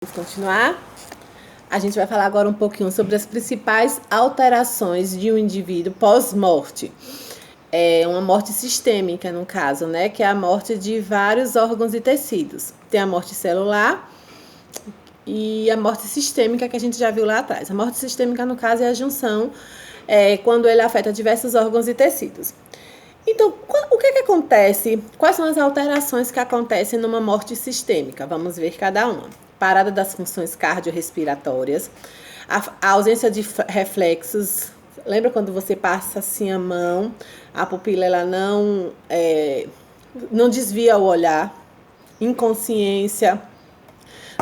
Vamos continuar. A gente vai falar agora um pouquinho sobre as principais alterações de um indivíduo pós-morte. É uma morte sistêmica, no caso, né? Que é a morte de vários órgãos e tecidos. Tem a morte celular e a morte sistêmica, que a gente já viu lá atrás. A morte sistêmica, no caso, é a junção quando ele afeta diversos órgãos e tecidos. Então, o que acontece? Quais são as alterações que acontecem numa morte sistêmica? Vamos ver cada uma. Parada das funções cardiorrespiratórias, a ausência de reflexos. Lembra quando você passa assim a mão, a pupila ela não desvia o olhar, inconsciência,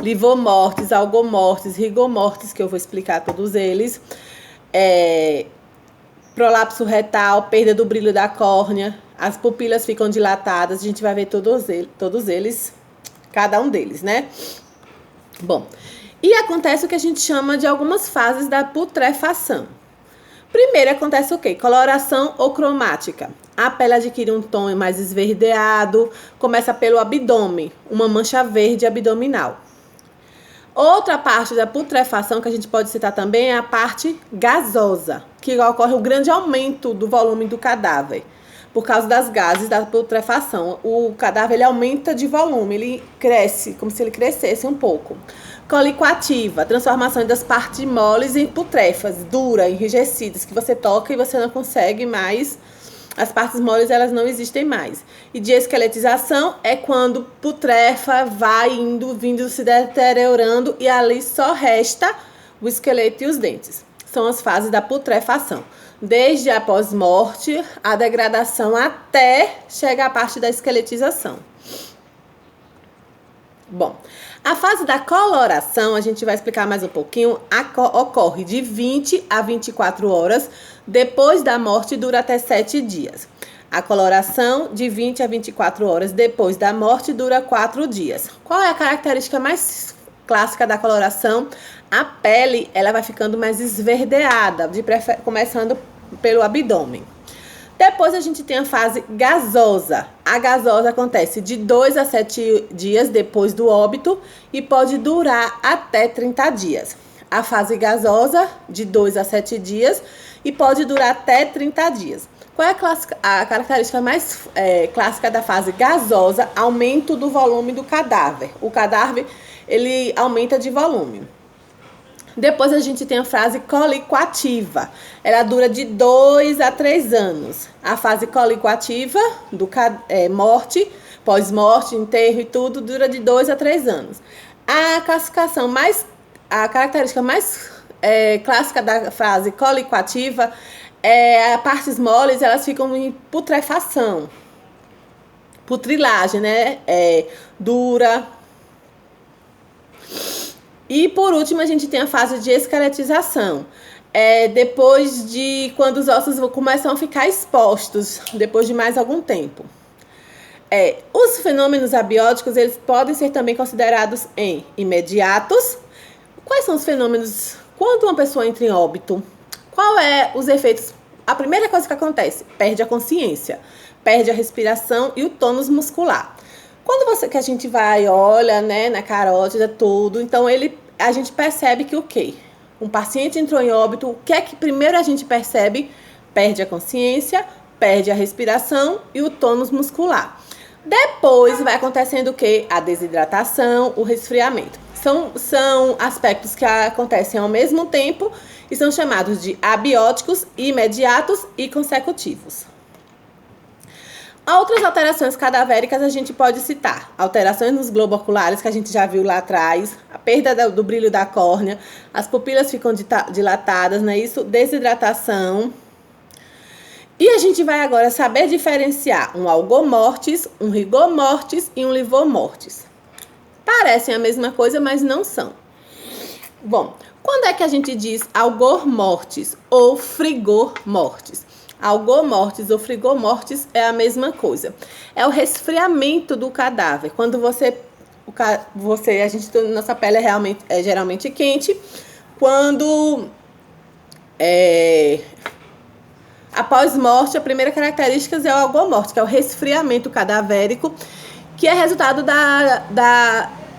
livomortis, algomortis, rigomortis, que eu vou explicar todos eles, prolapso retal, perda do brilho da córnea, as pupilas ficam dilatadas, a gente vai ver todos eles, cada um deles, né? Bom, e acontece o que a gente chama de algumas fases da putrefação. Primeiro acontece o quê? Coloração ou cromática. A pele adquire um tom mais esverdeado, começa pelo abdômen, uma mancha verde abdominal. Outra parte da putrefação que a gente pode citar também é a parte gasosa, que ocorre um grande aumento do volume do cadáver. Por causa das gases da putrefação, o cadáver ele aumenta de volume, ele cresce, como se ele crescesse um pouco. Colicoativa, transformação das partes moles em putrefas, duras, enrijecidas, que você toca e você não consegue mais, as partes moles elas não existem mais. E de esqueletização é quando putrefa vai vindo se deteriorando e ali só resta o esqueleto e os dentes. São as fases da putrefação. Desde a pós-morte, a degradação até chegar à parte da esqueletização. Bom, a fase da coloração, a gente vai explicar mais um pouquinho, ocorre de 20 a 24 horas, depois da morte dura até 7 dias. A coloração, de 20 a 24 horas depois da morte, dura 4 dias. Qual é a característica mais clássica da coloração? A pele ela vai ficando mais esverdeada, começando pelo abdômen. Depois a gente tem a fase gasosa. A gasosa acontece de 2 a 7 dias depois do óbito e pode durar até 30 dias. A fase gasosa, de 2 a 7 dias e pode durar até 30 dias. Qual é a característica mais clássica da fase gasosa? Aumento do volume do cadáver. O cadáver ele aumenta de volume. Depois a gente tem a fase colicoativa. Ela dura de 2 a 3 anos. A fase colicoativa, morte, pós-morte, enterro e tudo, dura de 2 a 3 anos. A característica mais clássica da fase colicoativa é as partes moles, elas ficam em putrefação. Putrilagem, né? Dura. E por último a gente tem a fase de esqueletização. Depois de quando os ossos começam a ficar expostos, depois de mais algum tempo. Os fenômenos abióticos, eles podem ser também considerados em imediatos. Quais são os fenômenos quando uma pessoa entra em óbito? Qual é os efeitos? A primeira coisa que acontece, perde a consciência, perde a respiração e o tônus muscular. Quando que a gente olha, né, na carótida, tudo, então a gente percebe que o quê? Um paciente entrou em óbito, o que é que primeiro a gente percebe? Perde a consciência, perde a respiração e o tônus muscular. Depois vai acontecendo o quê? A desidratação, o resfriamento. São aspectos que acontecem ao mesmo tempo e são chamados de abióticos, imediatos e consecutivos. Outras alterações cadavéricas a gente pode citar. Alterações nos globos oculares, que a gente já viu lá atrás, a perda do brilho da córnea, as pupilas ficam dilatadas, não é isso? Desidratação. E a gente vai agora saber diferenciar um algomortis, um rigomortis e um livomortis. Parecem a mesma coisa, mas não são. Bom, quando é que a gente diz algomortis ou frigomortis? Algomortis ou frigomortis é a mesma coisa. É o resfriamento do cadáver. Quando nossa pele é geralmente quente. Quando após morte, a primeira característica é o algomortis, que é o resfriamento cadavérico, que é resultado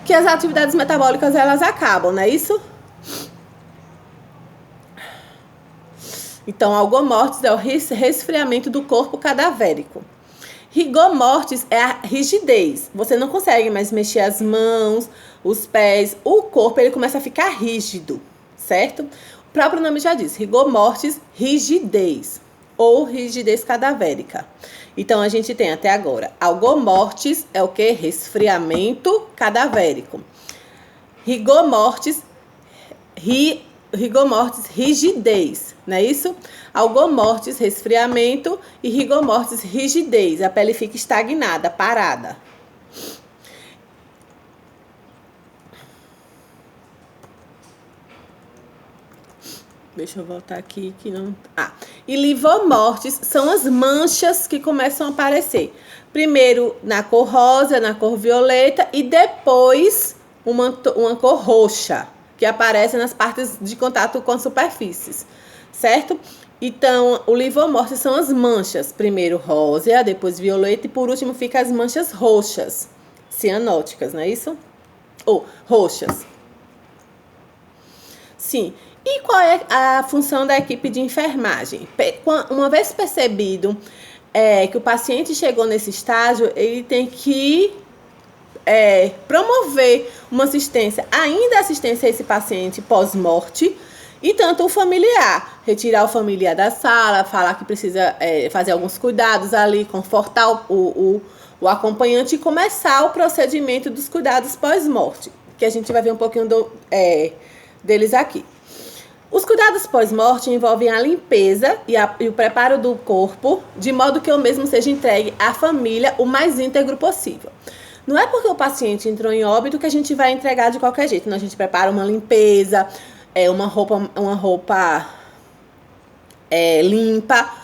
que as atividades metabólicas elas acabam, não é isso? Então, algo mortis é o resfriamento do corpo cadavérico. Rigor mortis é a rigidez. Você não consegue mais mexer as mãos, os pés, o corpo ele começa a ficar rígido, certo? O próprio nome já diz, rigor mortis, rigidez ou rigidez cadavérica. Então, a gente tem até agora, algo mortis é o que? Resfriamento cadavérico. Rigor mortis, rigidez, não é isso? Algo mortis, resfriamento e rigor mortis, rigidez. A pele fica estagnada, parada. Deixa eu voltar aqui que não... e livor mortis são as manchas que começam a aparecer. Primeiro na cor rosa, na cor violeta e depois uma cor roxa, que aparece nas partes de contato com as superfícies, certo? Então, o livor mortis são as manchas. Primeiro rosa, depois violeta e por último fica as manchas roxas, cianóticas, não é isso? Ou roxas. Sim. E qual é a função da equipe de enfermagem? Uma vez percebido que o paciente chegou nesse estágio, ele tem que promover uma assistência, ainda assistência a esse paciente pós-morte, e tanto o familiar, retirar o familiar da sala, falar que precisa fazer alguns cuidados ali, confortar o acompanhante e começar o procedimento dos cuidados pós-morte, que a gente vai ver um pouquinho deles aqui. Os cuidados pós-morte envolvem a limpeza e o preparo do corpo, de modo que o mesmo seja entregue à família o mais íntegro possível. Não é porque o paciente entrou em óbito que a gente vai entregar de qualquer jeito. Não, a gente prepara uma limpeza, uma roupa limpa,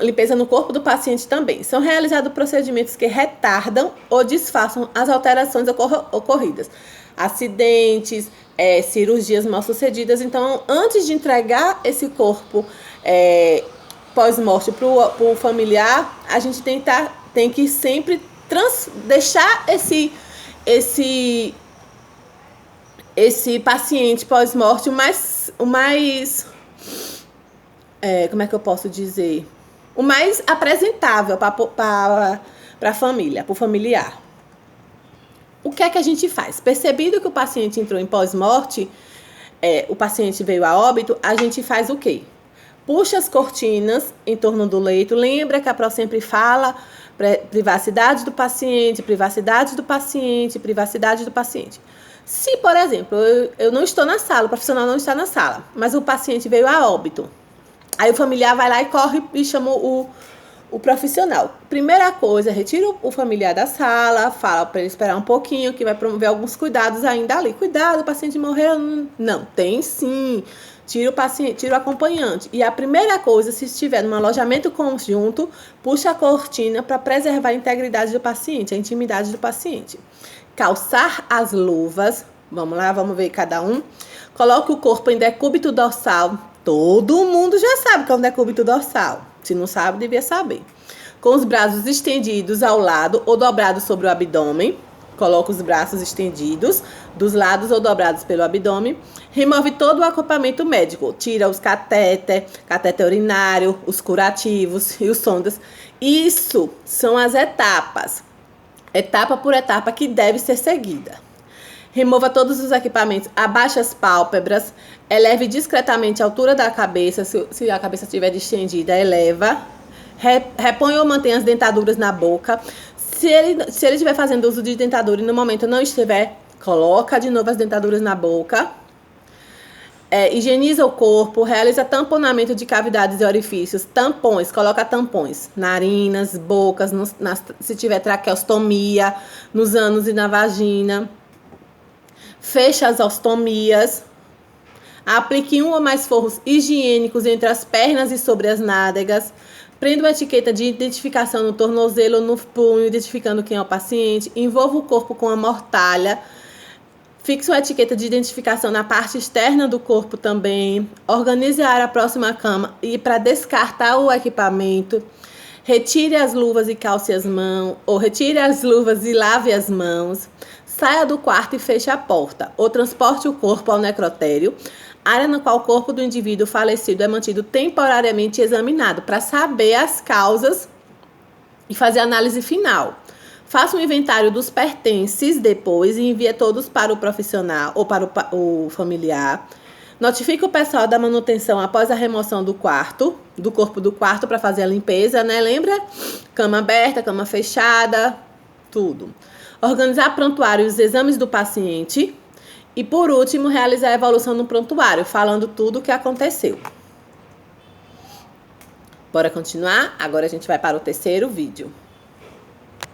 limpeza no corpo do paciente também. São realizados procedimentos que retardam ou disfarçam as alterações ocorridas. Acidentes, cirurgias mal sucedidas. Então, antes de entregar esse corpo pós-morte para o familiar, a gente tem que sempre deixar esse paciente pós-morte o mais como é que eu posso dizer? O mais apresentável para a família, para o familiar. O que é que a gente faz? Percebido que o paciente entrou em pós-morte, o paciente veio a óbito, a gente faz o quê? Puxa as cortinas em torno do leito. Lembra que a Pro sempre fala privacidade do paciente, privacidade do paciente, privacidade do paciente. Se, por exemplo, eu não estou na sala, o profissional não está na sala, mas o paciente veio a óbito, aí o familiar vai lá e corre e chama o profissional. Primeira coisa, retira o familiar da sala, fala para ele esperar um pouquinho, que vai promover alguns cuidados ainda ali. Cuidado, o paciente morreu. Não, tem sim. Tira o paciente, tira o acompanhante. E a primeira coisa, se estiver num alojamento conjunto, puxa a cortina para preservar a integridade do paciente, a intimidade do paciente. Calçar as luvas. Vamos lá, vamos ver cada um. Coloque o corpo em decúbito dorsal. Todo mundo já sabe que é um decúbito dorsal. Se não sabe, devia saber. Com os braços estendidos ao lado ou dobrados sobre o abdômen. Coloca os braços estendidos dos lados ou dobrados pelo abdômen. Remove todo o equipamento médico. Tira os catéter urinário, os curativos e os sondas. Isso são as etapas. Etapa por etapa que deve ser seguida. Remova todos os equipamentos, abaixe as pálpebras, eleve discretamente a altura da cabeça, se a cabeça estiver distendida, eleva. Repõe ou mantém as dentaduras na boca. Se ele estiver fazendo uso de dentadura e no momento não estiver, coloca de novo as dentaduras na boca. Higieniza o corpo, realiza tamponamento de cavidades e orifícios, tampões, coloca tampões, narinas, bocas, se tiver traqueostomia, nos ânus e na vagina. Fecha as ostomias. Aplique um ou mais forros higiênicos entre as pernas e sobre as nádegas. Prenda uma etiqueta de identificação no tornozelo ou no punho, identificando quem é o paciente. Envolva o corpo com a mortalha. Fixe uma etiqueta de identificação na parte externa do corpo também. Organize a área próxima à cama e para descartar o equipamento. Retire as luvas e calce as mãos. Ou retire as luvas e lave as mãos. saia do quarto e feche a porta, ou transporte o corpo ao necrotério, área na qual o corpo do indivíduo falecido é mantido temporariamente examinado, para saber as causas e fazer a análise final. Faça um inventário dos pertences depois e envie todos para o profissional ou para o familiar. Notifique o pessoal da manutenção após a remoção do corpo do quarto para fazer a limpeza, né? Lembra? Cama aberta, cama fechada, tudo. Organizar prontuário e os exames do paciente. E, por último, realizar a evolução no prontuário, falando tudo o que aconteceu. Bora continuar? Agora a gente vai para o terceiro vídeo.